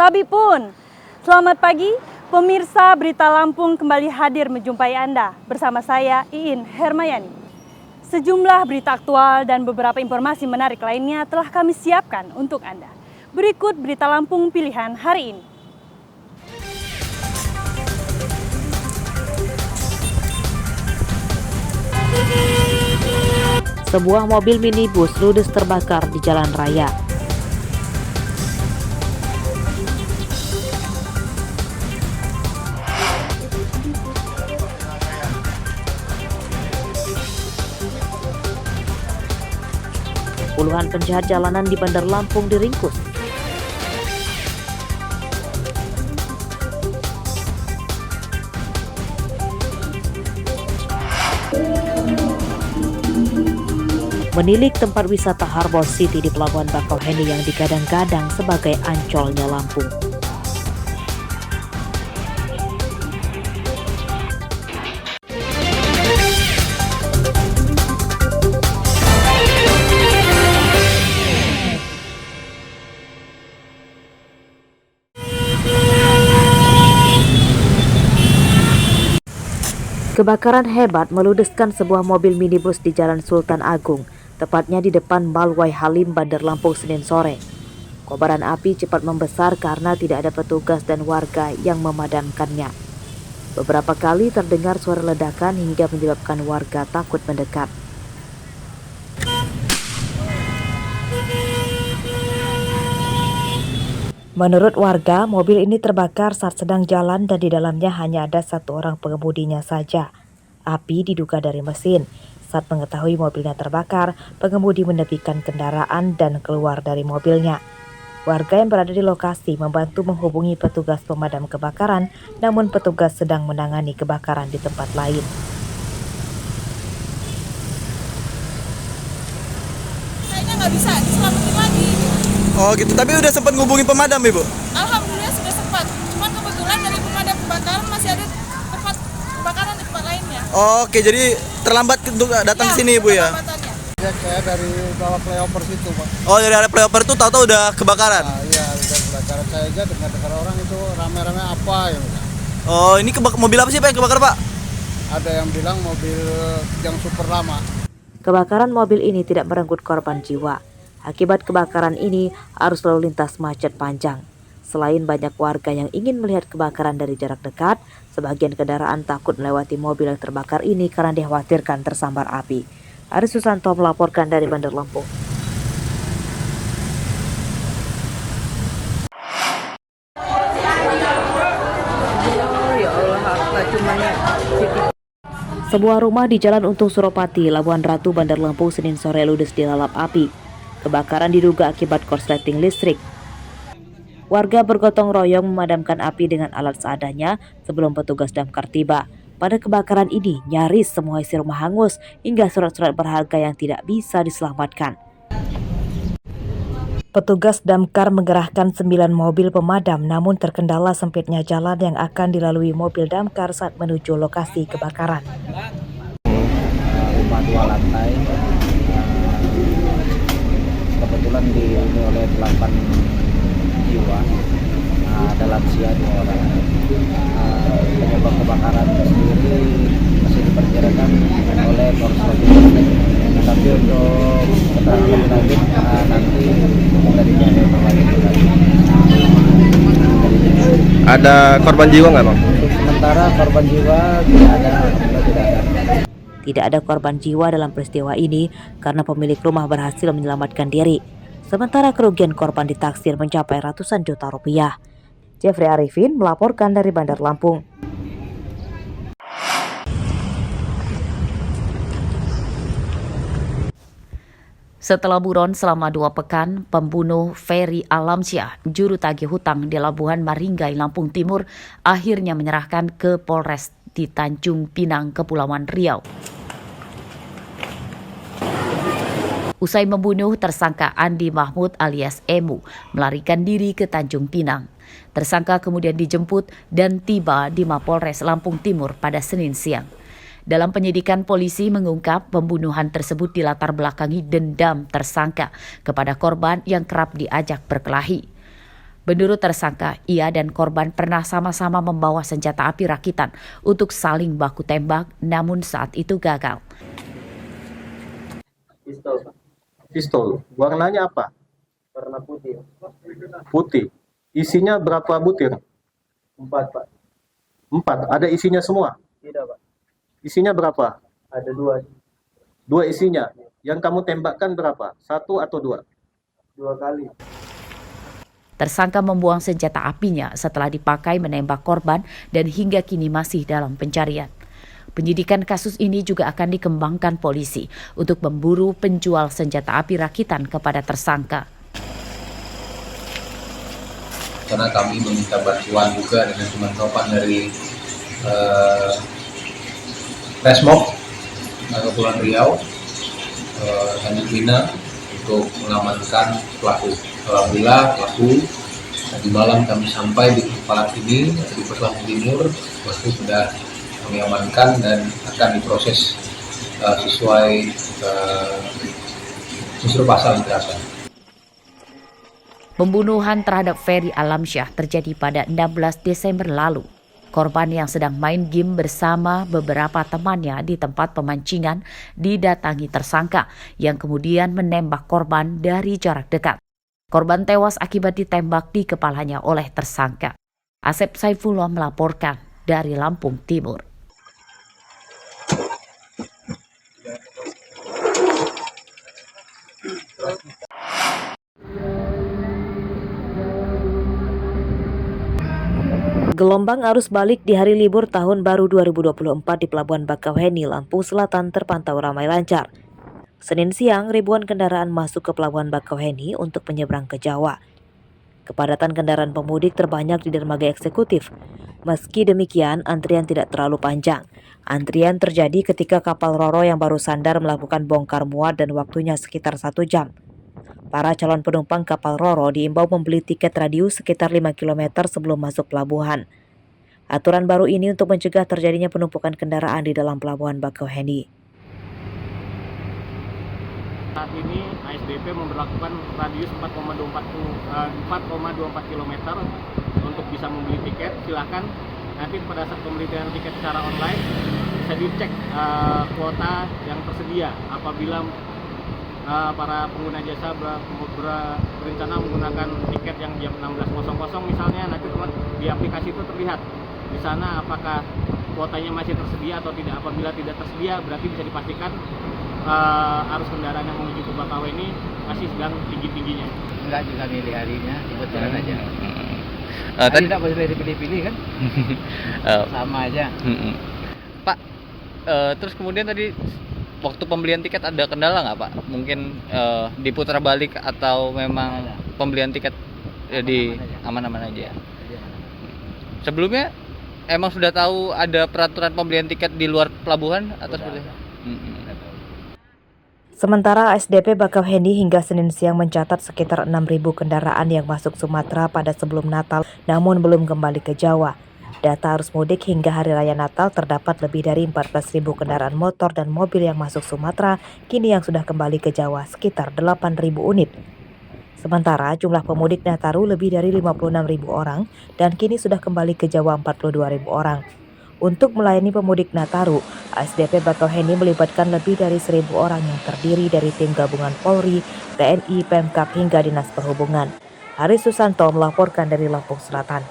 Sabipun. Selamat pagi, pemirsa Berita Lampung kembali hadir menjumpai Anda bersama saya Iin Hermayani. Sejumlah berita aktual dan beberapa informasi menarik lainnya telah kami siapkan untuk Anda. Berikut Berita Lampung pilihan hari ini. Sebuah mobil minibus ludes terbakar di jalan raya. Puluhan penjahat jalanan di Bandar Lampung diringkus. Menilik tempat wisata Harbor City di Pelabuhan Bakauheni yang digadang-gadang sebagai Ancolnya Lampung. Kebakaran hebat meludeskan sebuah mobil minibus di Jalan Sultan Agung, tepatnya di depan Balwai Halim, Bandar Lampung, Senin sore. Kobaran api cepat membesar karena tidak ada petugas dan warga yang memadamkannya. Beberapa kali terdengar suara ledakan hingga menyebabkan warga takut mendekat. Menurut warga, mobil ini terbakar saat sedang jalan dan di dalamnya hanya ada satu orang pengemudinya saja. Api diduga dari mesin. Saat mengetahui mobilnya terbakar, pengemudi menepikan kendaraan dan keluar dari mobilnya. Warga yang berada di lokasi membantu menghubungi petugas pemadam kebakaran, namun petugas sedang menangani kebakaran di tempat lain. Kayaknya nggak bisa diselamatin lagi. Oh gitu, tapi udah sempat ngubungin pemadam Ibu? Alhamdulillah sudah sempat. Cuman kebetulan dari pemadam kebakaran masih ada tempat kebakaran di tempat lainnya. Oke, jadi terlambat untuk datang ke sini Ibu ya? Ya, saya dari bawah flyover situ, Pak. Oh, dari area flyover tuh tahu-tahu udah kebakaran? Nah, iya, udah kebakaran. Saya aja dengar orang itu rame-rame apa ya. Oh, ini mobil apa sih Pak yang kebakar Pak? Ada yang bilang mobil yang super lama. Kebakaran mobil ini tidak merenggut korban jiwa. Akibat kebakaran ini, arus lalu lintas macet panjang. Selain banyak warga yang ingin melihat kebakaran dari jarak dekat, sebagian kendaraan takut melewati mobil yang terbakar ini karena dikhawatirkan tersambar api. Aris Susanto melaporkan dari Bandar Lampung. Sebuah rumah di Jalan Untung Suropati, Labuhan Ratu, Bandar Lampung, Senin sore ludes dilalap api. Kebakaran diduga akibat korsleting listrik. Warga bergotong royong memadamkan api dengan alat seadanya sebelum petugas damkar tiba. Pada kebakaran ini, nyaris semua isi rumah hangus hingga surat-surat berharga yang tidak bisa diselamatkan. Petugas damkar menggerahkan 9 mobil pemadam, namun terkendala sempitnya jalan yang akan dilalui mobil damkar saat menuju lokasi kebakaran. Rumah 2 lantai, kebetulan dihuni oleh 8 jiwa, ada lansia 2 orang. Penyebab kebakaran sendiri masih diperkirakan oleh korsleting listrik, tapi untuk keterangan lebih lanjut nanti dari pihak lagi. Ada korban jiwa nggak Bang? Sementara korban jiwa tidak ada. Tidak ada korban jiwa dalam peristiwa ini karena pemilik rumah berhasil menyelamatkan diri. Sementara kerugian korban ditaksir mencapai ratusan juta rupiah. Jeffrey Arifin melaporkan dari Bandar Lampung. Setelah buron selama 2 pekan, pembunuh Ferry Alamsyah, juru tagih hutang di Labuhan Maringgai, Lampung Timur, akhirnya menyerahkan ke Polres di Tanjung Pinang, Kepulauan Riau. Usai membunuh, tersangka Andi Mahmud alias Emu melarikan diri ke Tanjung Pinang. Tersangka kemudian dijemput dan tiba di Mapolres Lampung Timur pada Senin siang. Dalam penyidikan, polisi mengungkap pembunuhan tersebut dilatar belakangi dendam tersangka kepada korban yang kerap diajak berkelahi. Menurut tersangka, ia dan korban pernah sama-sama membawa senjata api rakitan untuk saling baku tembak, namun saat itu gagal. Pistol. Warnanya apa? Warna putih. Putih. Isinya berapa butir? 4, Pak. 4. Ada isinya semua? Tidak, Pak. Isinya berapa? Ada 2. 2 isinya. Yang kamu tembakkan berapa? 1 atau 2? 2 kali. Tersangka membuang senjata apinya setelah dipakai menembak korban dan hingga kini masih dalam pencarian. Penyidikan kasus ini juga akan dikembangkan polisi untuk memburu penjual senjata api rakitan kepada tersangka. Karena kami meminta bantuan juga dengan teman-teman dari Resmob Kepulauan Riau, Tanjung Pinang untuk mengamankan pelaku. Alhamdulillah pelaku tadi malam kami sampai di tempat ini di Pos Lampung Timur. Pelaku sudah kami amankan dan akan diproses sesuai unsur pasal yang diterapkan. Pembunuhan terhadap Ferry Alamsyah terjadi pada 16 Desember lalu. Korban yang sedang main game bersama beberapa temannya di tempat pemancingan didatangi tersangka yang kemudian menembak korban dari jarak dekat. Korban tewas akibat ditembak di kepalanya oleh tersangka. Asep Saifullah melaporkan dari Lampung Timur. Gelombang arus balik di hari libur tahun baru 2024 di Pelabuhan Bakauheni, Lampung Selatan terpantau ramai lancar. Senin siang, ribuan kendaraan masuk ke Pelabuhan Bakauheni untuk menyeberang ke Jawa. Kepadatan kendaraan pemudik terbanyak di dermaga eksekutif. Meski demikian, antrian tidak terlalu panjang. Antrian terjadi ketika kapal Roro yang baru sandar melakukan bongkar muat dan waktunya sekitar 1 jam. Para calon penumpang kapal Roro diimbau membeli tiket radius sekitar 5 km sebelum masuk pelabuhan. Aturan baru ini untuk mencegah terjadinya penumpukan kendaraan di dalam Pelabuhan Bakauheni. Saat ini ASDP memberlakukan radius 4,24 km untuk bisa membeli tiket. Silakan nanti pada saat pembelian tiket secara online bisa dicek kuota yang tersedia. Apabila para pengguna jasa berencana menggunakan tiket yang jam 16.00 misalnya, nanti di aplikasi itu terlihat di sana apakah kuotanya masih tersedia atau tidak. Apabila tidak tersedia, berarti bisa dipastikan arus kendaraan yang menuju ke Bakauheni masih sedang tinggi-tingginya. Enggak juga milih harinya, ikut jalan aja. Tadi tidak boleh dipilih-pilih kan? Sama aja. Pak, terus kemudian tadi waktu pembelian tiket ada kendala nggak Pak? Mungkin diputar balik atau memang pembelian tiket di aman-aman aja? Sebelumnya emang sudah tahu ada peraturan pembelian tiket di luar pelabuhan atau seperti itu? Sementara ASDP Bakauheni hingga Senin siang mencatat sekitar 6.000 kendaraan yang masuk Sumatera pada sebelum Natal namun belum kembali ke Jawa. Data arus mudik hingga Hari Raya Natal terdapat lebih dari 14.000 kendaraan motor dan mobil yang masuk Sumatera, kini yang sudah kembali ke Jawa sekitar 8.000 unit. Sementara jumlah pemudik Nataru lebih dari 56.000 orang dan kini sudah kembali ke Jawa 42.000 orang. Untuk melayani pemudik Nataru, ASDP Bakauheni melibatkan lebih dari 1.000 orang yang terdiri dari tim gabungan Polri, TNI, Pemkab hingga Dinas Perhubungan. Haris Susanto melaporkan dari Lampung Selatan.